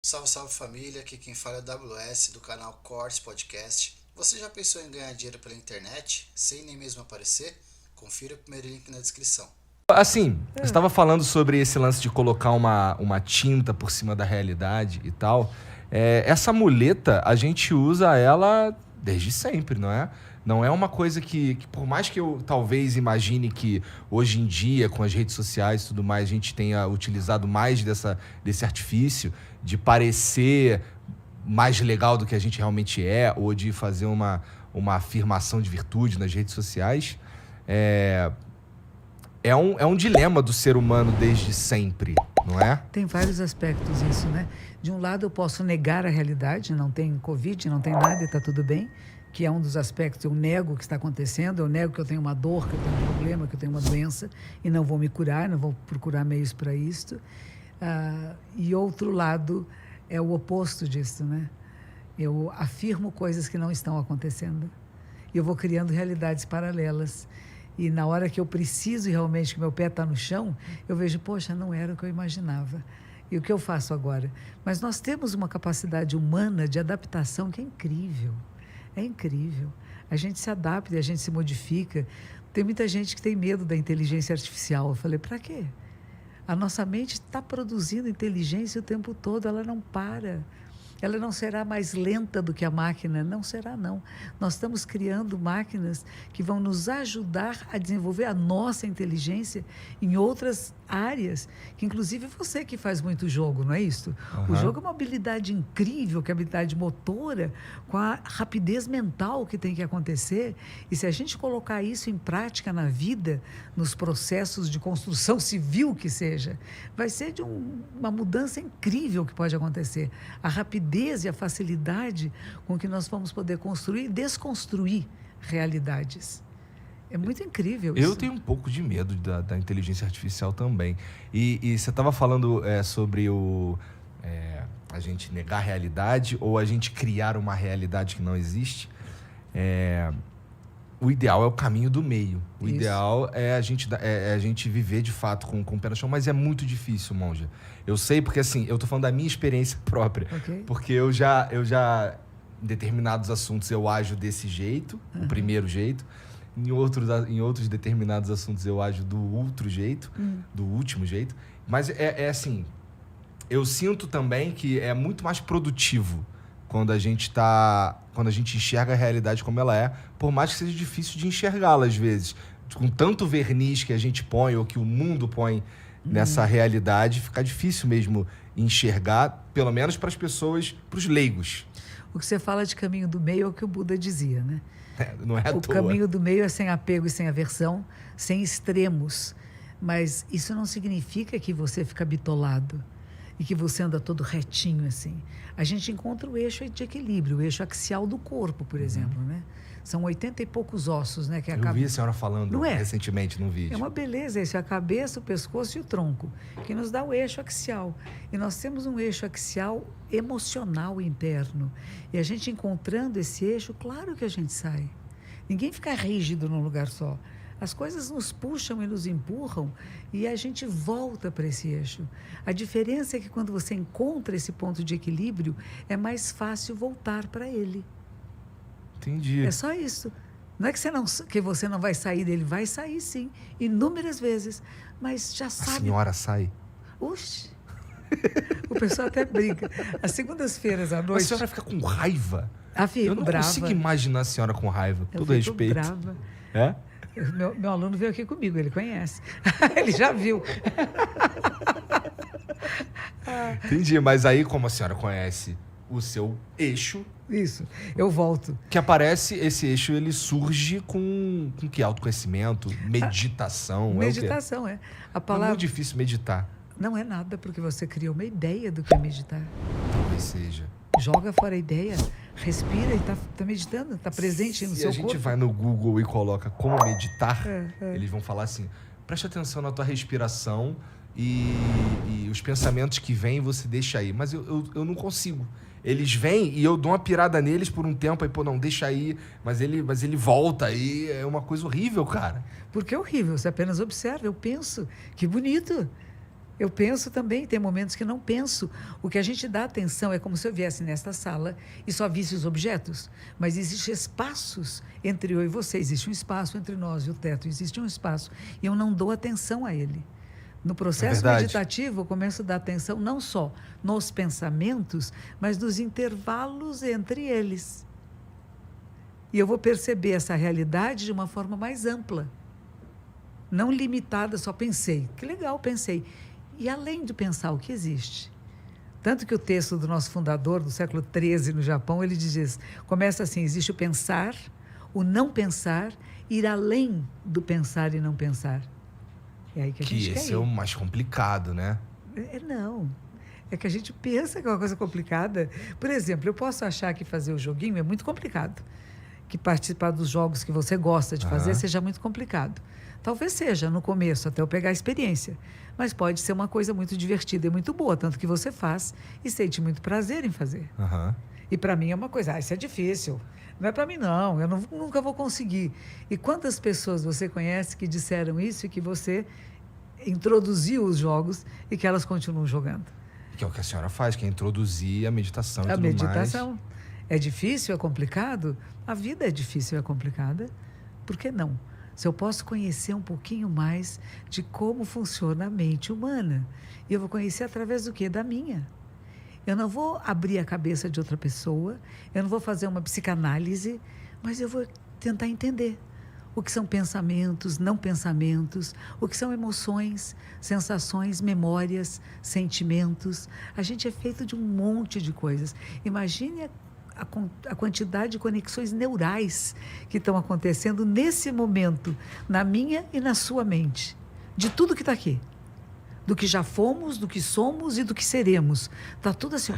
Salve, salve família, aqui quem fala é WS do canal Cortes Podcast. Você já pensou em ganhar dinheiro pela internet, sem nem mesmo aparecer? Confira o primeiro link na descrição. Assim, você estava falando sobre esse lance de colocar uma tinta por cima da realidade e tal. Essa muleta, a gente usa ela desde sempre, não é? Não é uma coisa que, por mais que eu talvez imagine que hoje em dia, com as redes sociais e tudo mais, a gente tenha utilizado mais desse artifício de parecer mais legal do que a gente realmente é, ou de fazer uma afirmação de virtude nas redes sociais. É um dilema do ser humano desde sempre, não é? Tem vários aspectos isso, né? De um lado eu posso negar a realidade, não tem Covid, não tem nada e está tudo bem, que é um dos aspectos, eu nego o que está acontecendo, eu nego que eu tenho uma dor, que eu tenho um problema, que eu tenho uma doença e não vou me curar, não vou procurar meios para isto. E outro lado é o oposto disso, né? Eu afirmo coisas que não estão acontecendo e eu vou criando realidades paralelas. E na hora que eu preciso realmente que meu pé está no chão, eu vejo, poxa, não era o que eu imaginava. E o que eu faço agora? Mas nós temos uma capacidade humana de adaptação que é incrível. É incrível. A gente se adapta e a gente se modifica. Tem muita gente que tem medo da inteligência artificial. Eu falei, para quê? A nossa mente está produzindo inteligência o tempo todo, ela não para. Ela não será mais lenta do que a máquina, não será não. Nós estamos criando máquinas que vão nos ajudar a desenvolver a nossa inteligência em outras áreas, que inclusive você que faz muito jogo, não é isso? O jogo é uma habilidade incrível, que é a habilidade motora, com a rapidez mental que tem que acontecer, e se a gente colocar isso em prática na vida, nos processos de construção civil que seja, vai ser de uma mudança incrível que pode acontecer. A rapidez e a facilidade com que nós vamos poder construir e desconstruir realidades. É muito incrível isso. Eu tenho um pouco de medo da inteligência artificial também. E você estava falando sobre a gente negar a realidade ou a gente criar uma realidade que não existe. O ideal é o caminho do meio. O ideal é a gente viver de fato com o pé no chão, mas é muito difícil, Monja. Eu sei porque, assim, eu tô falando da minha experiência própria. Okay. Porque eu já, em determinados assuntos, eu ajo desse jeito, o primeiro jeito. Em outros determinados assuntos, eu ajo do outro jeito, do último jeito. Mas é assim, eu sinto também que é muito mais produtivo quando a gente enxerga a realidade como ela é, por mais que seja difícil de enxergá-la às vezes. Com tanto verniz que a gente põe, ou que o mundo põe nessa realidade, fica difícil mesmo enxergar, pelo menos para as pessoas, para os leigos. O que você fala de caminho do meio é o que o Buda dizia, né? Não é à toa. O caminho do meio é sem apego e sem aversão, sem extremos. Mas isso não significa que você fica bitolado e que você anda todo retinho assim. A gente encontra o eixo de equilíbrio, o eixo axial do corpo, por exemplo, né? São 80 e poucos ossos, né? Eu vi a senhora falando recentemente num vídeo. É uma beleza isso, é a cabeça, o pescoço e o tronco, que nos dá o eixo axial. E nós temos um eixo axial emocional interno. E a gente encontrando esse eixo, claro que a gente sai. Ninguém fica rígido num lugar só. As coisas nos puxam e nos empurram e a gente volta para esse eixo. A diferença é que quando você encontra esse ponto de equilíbrio, é mais fácil voltar para ele. Entendi. É só isso. Não é que você não vai sair dele, vai sair sim, inúmeras vezes, mas já sabe. A senhora sai? Oxe! O pessoal até brinca. As segundas-feiras à noite... A senhora fica com raiva? Fico Eu não brava. consigo imaginar a senhora com raiva, Eu todo fico respeito. Brava. É? Meu aluno veio aqui comigo, ele conhece. Ele já viu. Entendi, mas aí como a senhora conhece o seu eixo... Isso, eu volto. Que aparece, esse eixo, ele surge com que? Autoconhecimento, meditação. Meditação, é. A palavra... É muito difícil meditar. Não é nada, porque você criou uma ideia do que é meditar. Talvez seja. Joga fora a ideia, respira e tá meditando, está presente no seu corpo. Se a gente vai no Google e coloca como meditar, eles vão falar assim, preste atenção na tua respiração e os pensamentos que vêm você deixa aí. Mas eu não consigo. Eles vêm e eu dou uma pirada neles por um tempo, aí, não, deixa aí, mas ele volta aí, é uma coisa horrível, cara. Porque é horrível, você apenas observa, eu penso, que bonito. Eu penso também, tem momentos que não penso. O que a gente dá atenção é como se eu viesse nesta sala e só visse os objetos. Mas existem espaços entre eu e você. Existe um espaço entre nós e o teto. Existe um espaço. E eu não dou atenção a ele. No processo meditativo, eu começo a dar atenção não só nos pensamentos, mas nos intervalos entre eles. E eu vou perceber essa realidade de uma forma mais ampla. Não limitada, só pensei. Que legal, pensei. E além de pensar, o que existe? Tanto que o texto do nosso fundador, do século XIII, no Japão, ele diz, começa assim, existe o pensar, o não pensar, ir além do pensar e não pensar. É aí que a gente quer esse ir. é o mais complicado, né? Não. É que a gente pensa que é uma coisa complicada. Por exemplo, eu posso achar que fazer o joguinho é muito complicado. Que participar dos jogos que você gosta de fazer seja muito complicado. Talvez seja no começo, até eu pegar a experiência. Mas pode ser uma coisa muito divertida e muito boa, tanto que você faz e sente muito prazer em fazer. E para mim é uma coisa, isso é difícil. Não é para mim, não. Eu nunca vou conseguir. E quantas pessoas você conhece que disseram isso e que você introduziu os jogos e que elas continuam jogando? Que é o que a senhora faz, que é introduzir a meditação e tudo mais. A meditação. É difícil, é complicado? A vida é difícil, é complicada. Por que não? Se eu posso conhecer um pouquinho mais de como funciona a mente humana. E eu vou conhecer através do quê? Da minha. Eu não vou abrir a cabeça de outra pessoa, eu não vou fazer uma psicanálise, mas eu vou tentar entender o que são pensamentos, não pensamentos, o que são emoções, sensações, memórias, sentimentos. A gente é feito de um monte de coisas. Imagine a quantidade de conexões neurais que estão acontecendo nesse momento, na minha e na sua mente, de tudo que está aqui. Do que já fomos, do que somos e do que seremos. Está tudo assim, ó,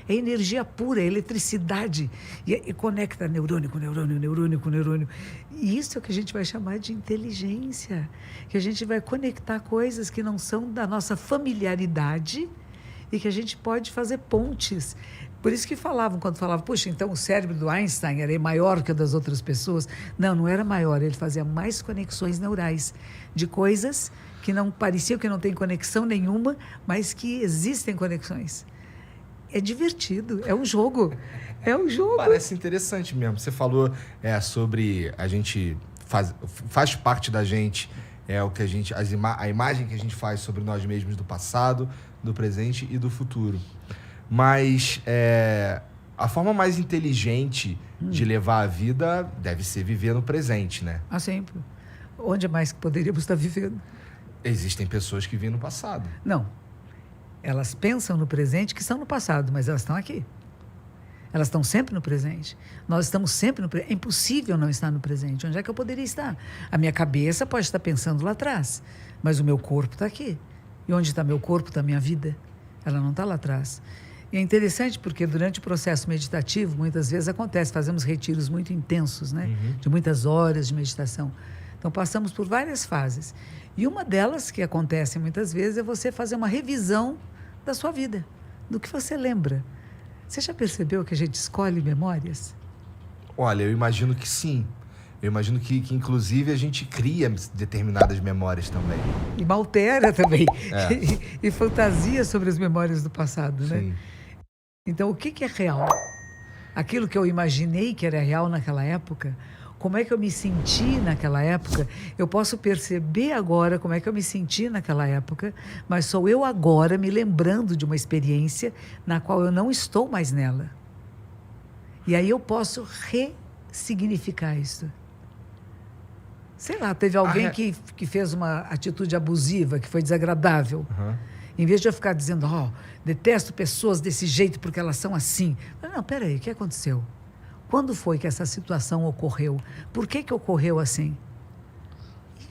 é energia pura, é eletricidade. E conecta neurônio com neurônio, neurônio com neurônio. E isso é o que a gente vai chamar de inteligência. Que a gente vai conectar coisas que não são da nossa familiaridade e que a gente pode fazer pontes. Por isso que quando falavam, puxa, então o cérebro do Einstein era maior que o das outras pessoas. Não, não era maior, ele fazia mais conexões neurais de coisas que não pareciam que não tem conexão nenhuma, mas que existem conexões. É divertido, é um jogo. É um jogo. Parece interessante mesmo. Você falou sobre a gente faz parte da gente, o que a imagem que a gente faz sobre nós mesmos do passado, do presente e do futuro. Mas a forma mais inteligente de levar a vida deve ser viver no presente, né? Sempre. Onde mais poderíamos estar vivendo? Existem pessoas que vivem no passado. Não. Elas pensam no presente que são no passado, mas elas estão aqui. Elas estão sempre no presente. Nós estamos sempre no presente. É impossível não estar no presente. Onde é que eu poderia estar? A minha cabeça pode estar pensando lá atrás, mas o meu corpo está aqui. E onde está meu corpo, está minha vida. Ela não está lá atrás. E é interessante porque durante o processo meditativo, muitas vezes acontece, fazemos retiros muito intensos, né? De muitas horas de meditação. Então, passamos por várias fases. E uma delas, que acontece muitas vezes, é você fazer uma revisão da sua vida, do que você lembra. Você já percebeu que a gente escolhe memórias? Olha, eu imagino que sim. Eu imagino que inclusive, a gente cria determinadas memórias também. E altera também. E fantasia sobre as memórias do passado, né? Sim. Então, o que é real? Aquilo que eu imaginei que era real naquela época, como é que eu me senti naquela época? Eu posso perceber agora como é que eu me senti naquela época, mas sou eu agora me lembrando de uma experiência na qual eu não estou mais nela. E aí eu posso ressignificar isso. Sei lá, teve alguém que fez uma atitude abusiva, que foi desagradável. Em vez de eu ficar dizendo, detesto pessoas desse jeito porque elas são assim. Não, peraí, o que aconteceu? Quando foi que essa situação ocorreu? Por que ocorreu assim?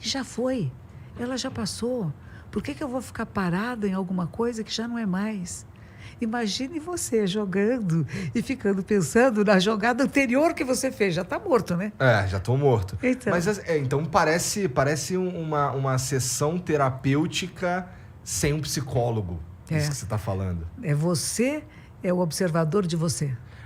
E já foi. Ela já passou. Por que eu vou ficar parada em alguma coisa que já não é mais? Imagine você jogando e ficando pensando na jogada anterior que você fez. Já está morto, né? Já estou morto. Então. Mas então parece uma sessão terapêutica sem um psicólogo. Isso que você está falando. Você é o observador de você.